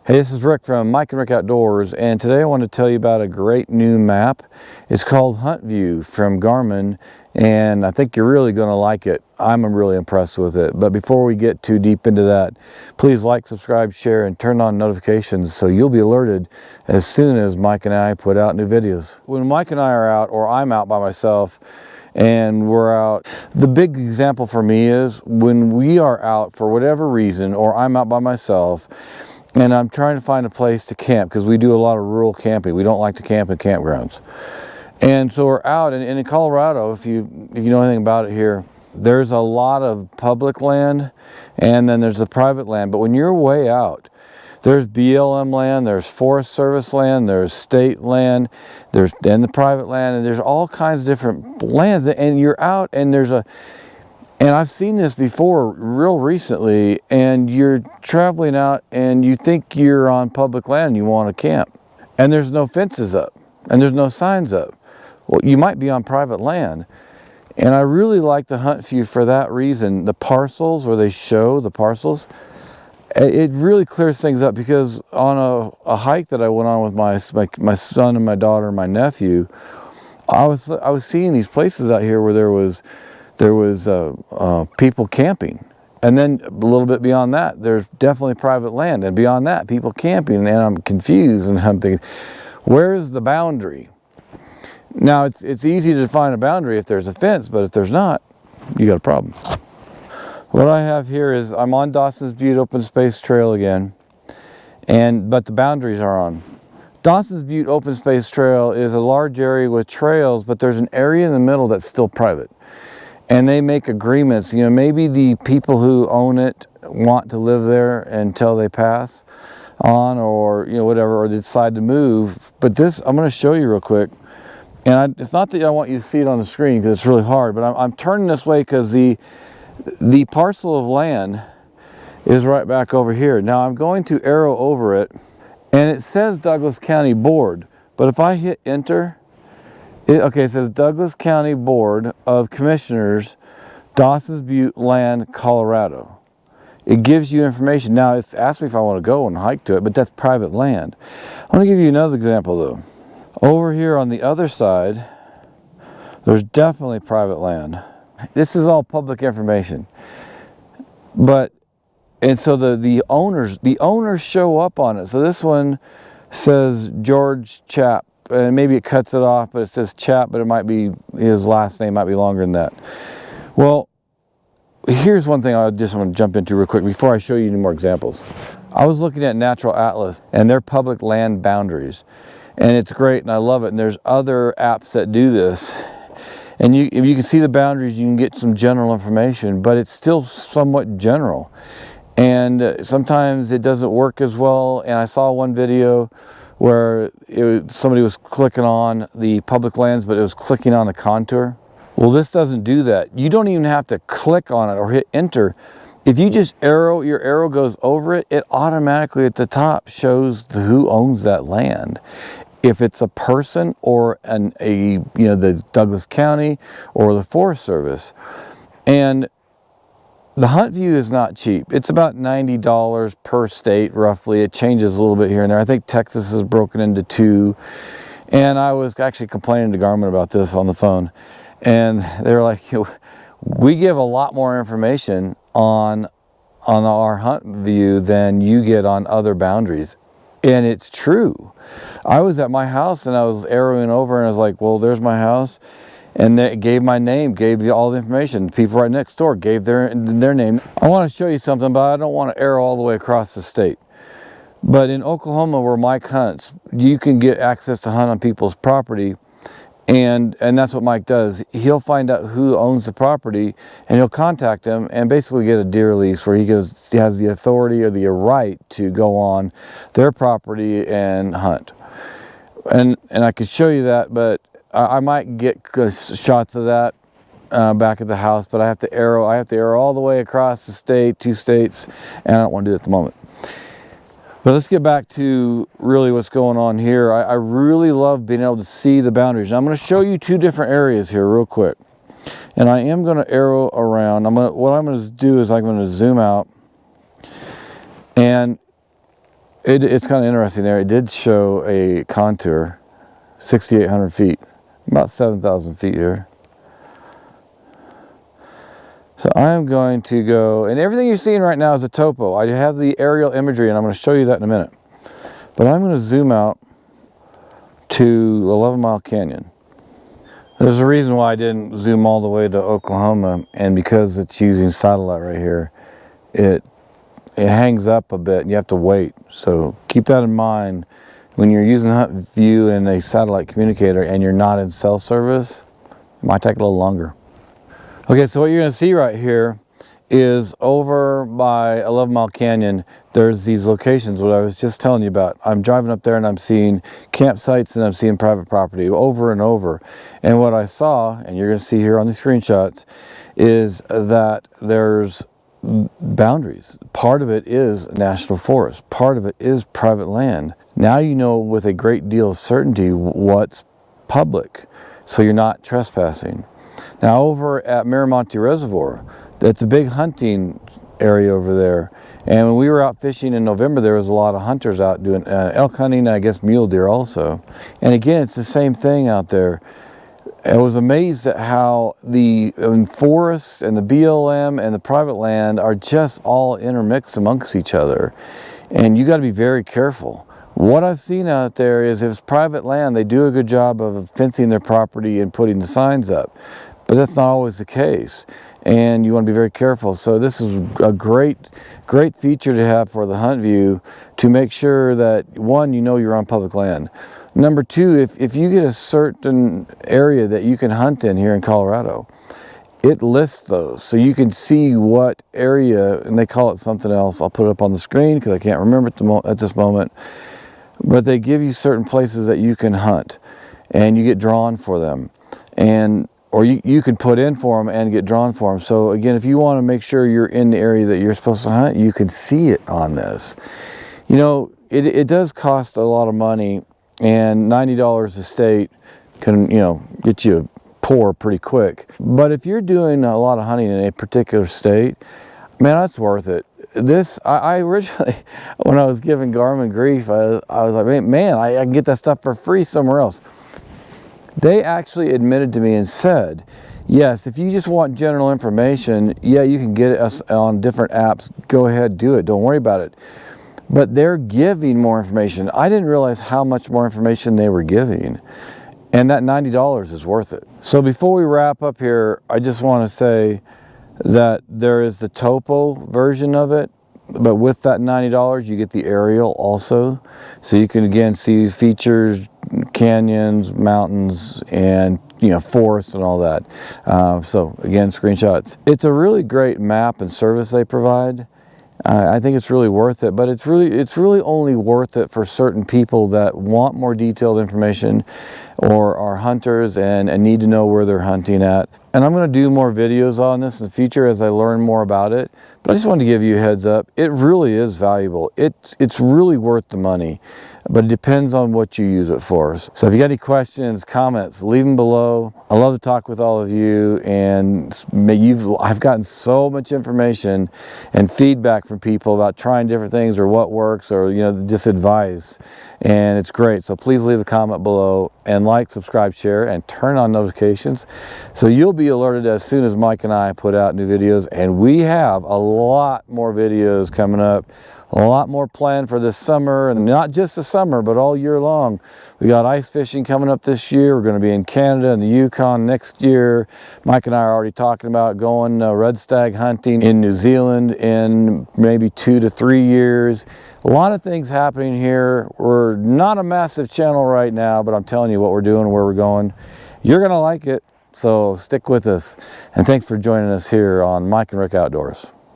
Hey, this is Rick from Mike and Rick Outdoors, and today I want to tell you about a great new map. It's called HuntView from Garmin, and I think you're really going to like it. I'm really impressed with it. But before we get too deep into that, please like, subscribe, share, and turn on notifications so you'll be alerted as soon as Mike and I put out new videos. When Mike and I are out, or I'm out by myself, and we're out, the big example for me is when we are out for whatever reason, or I'm out by myself, and I'm trying to find a place to camp, because we do a lot of rural camping. We don't like to camp in campgrounds. And so we're out, and in Colorado, if you know anything about it here, there's a lot of public land, and then there's the private land. But when you're way out, there's BLM land, there's Forest Service land, there's state land, there's the private land, and there's all kinds of different lands. And you're out, and and I've seen this before real recently, and you're traveling out and you think you're on public land and you want to camp. And there's no fences up and there's no signs up. Well, you might be on private land. And I really like the HuntView for that reason. The parcels, where they show the parcels, it really clears things up, because on a hike that I went on with my son and my daughter and my nephew, I was seeing these places out here where there was people camping, and then a little bit beyond that there's definitely private land, and beyond that people camping, and I'm confused, and I'm thinking, where's the boundary? Now it's easy to define a boundary if there's a fence, but if there's not, you got a problem. What I have here is I'm on Dawson's Butte Open Space Trail again, but the boundaries are on. Dawson's Butte Open Space Trail is a large area with trails, but there's an area in the middle that's still private. And they make agreements, maybe the people who own it want to live there until they pass on, or whatever, or they decide to move. But this, I'm going to show you real quick. And it's not that I want you to see it on the screen, because it's really hard, but I'm turning this way because the parcel of land is right back over here. Now I'm going to arrow over it, and it says Douglas County Board, but if I hit enter, it says Douglas County Board of Commissioners, Dawson's Butte Land, Colorado. It gives you information. Now it's asked me if I want to go and hike to it, but that's private land. I'm going to give you another example though. Over here on the other side, there's definitely private land. This is all public information. And so the owners show up on it. So this one says George Chap. And maybe it cuts it off, but it says Chap, but it might be, his last name might be longer than that. Well, here's one thing I just want to jump into real quick before I show you any more examples. I was looking at Natural Atlas and their public land boundaries, and it's great and I love it. And there's other apps that do this. And if you can see the boundaries, you can get some general information, but it's still somewhat general. And sometimes it doesn't work as well. And I saw one video where somebody was clicking on the public lands, but it was clicking on a contour. Well, this doesn't do that. You don't even have to click on it or hit enter. If you just your arrow goes over it, it automatically at the top shows who owns that land. If it's a person or the Douglas County or the Forest Service. And the HuntView is not cheap. It's about $90 per state, roughly. It changes a little bit here and there. I think Texas is broken into two. And I was actually complaining to Garmin about this on the phone. And they were like, we give a lot more information on our HuntView than you get on other boundaries. And it's true. I was at my house and I was arrowing over and I was like, well, there's my house. And they gave my name, gave all the information. People right next door gave their name. I want to show you something, but I don't want to arrow all the way across the state. But in Oklahoma, where Mike hunts, you can get access to hunt on people's property. And that's what Mike does. He'll find out who owns the property, and he'll contact them and basically get a deer lease where he has the authority or the right to go on their property and hunt. And I could show you that, but I might get shots of that back at the house, but I have to arrow all the way across the state, 2 states, and I don't want to do it at the moment. But let's get back to really what's going on here. I really love being able to see the boundaries. Now, I'm going to show you 2 different areas here real quick. And I am going to arrow around. What I'm going to do is I'm going to zoom out. And It's kind of interesting there. It did show a contour, 6,800 feet, about 7,000 feet here. So I'm going to go, and everything you're seeing right now is a topo. I have the aerial imagery, and I'm going to show you that in a minute. But I'm going to zoom out to 11 Mile Canyon. There's a reason why I didn't zoom all the way to Oklahoma, and because it's using satellite right here, it hangs up a bit and you have to wait. So keep that in mind when you're using HuntView and a satellite communicator and you're not in cell service. It might take a little longer. Okay, so what you're going to see right here is over by 11 Mile Canyon, there's these locations, what I was just telling you about. I'm driving up there and I'm seeing campsites and I'm seeing private property over and over. And what I saw, and you're going to see here on the screenshots, is that there's boundaries. Part of it is national forest. Part of it is private land. Now you know with a great deal of certainty what's public, so you're not trespassing. Now over at Miramonte Reservoir, that's a big hunting area over there. And when we were out fishing in November, there was a lot of hunters out doing elk hunting, and I guess mule deer also. And again, it's the same thing out there. I was amazed at how the forests and the BLM and the private land are just all intermixed amongst each other. And you got to be very careful. What I've seen out there is if it's private land, they do a good job of fencing their property and putting the signs up. But that's not always the case. And you want to be very careful. So this is a great feature to have for the HuntView to make sure that, one, you know you're on public land. Number two, if you get a certain area that you can hunt in here in Colorado, it lists those. So you can see what area, and they call it something else. I'll put it up on the screen because I can't remember at this moment. But they give you certain places that you can hunt, and you get drawn for them. Or you can put in for them and get drawn for them. So again, if you want to make sure you're in the area that you're supposed to hunt, you can see it on this. You know, it does cost a lot of money, and $90 a state can, you know, get you poor pretty quick. But if you're doing a lot of hunting in a particular state, man, that's worth it. I originally, when I was giving Garmin grief, I was like, man, I can get that stuff for free somewhere else. They actually admitted to me and said, yes, if you just want general information, yeah, you can get us on different apps. Go ahead, do it. Don't worry about it. But they're giving more information. I didn't realize how much more information they were giving. And that $90 is worth it. So before we wrap up here, I just want to say that there is the topo version of it. But with that $90, you get the aerial also. So you can again see features, canyons, mountains, and forests and all that. So again, screenshots. It's a really great map and service they provide. I think it's really worth it, but it's really only worth it for certain people that want more detailed information or are hunters and need to know where they're hunting at. And I'm going to do more videos on this in the future as I learn more about it. But I just wanted to give you a heads up. It really is valuable. It's really worth the money, but it depends on what you use it for. So if you got any questions, comments, leave them below. I love to talk with all of you, and I've gotten so much information and feedback from people about trying different things or what works or just advice, and it's great. So please leave a comment below and like, subscribe, share, and turn on notifications so you'll be alerted as soon as Mike and I put out new videos. And we have a lot more videos coming up, a lot more planned for this summer, and not just the summer but all year long. We got ice fishing coming up this year. We're going to be in Canada and the Yukon next year. Mike and I are already talking about going red stag hunting in New Zealand in maybe 2 to 3 years. A lot of things happening here. We're not a massive channel right now, but I'm telling you what we're doing, where we're going. You're going to like it, so stick with us. And thanks for joining us here on Mike and Rick Outdoors.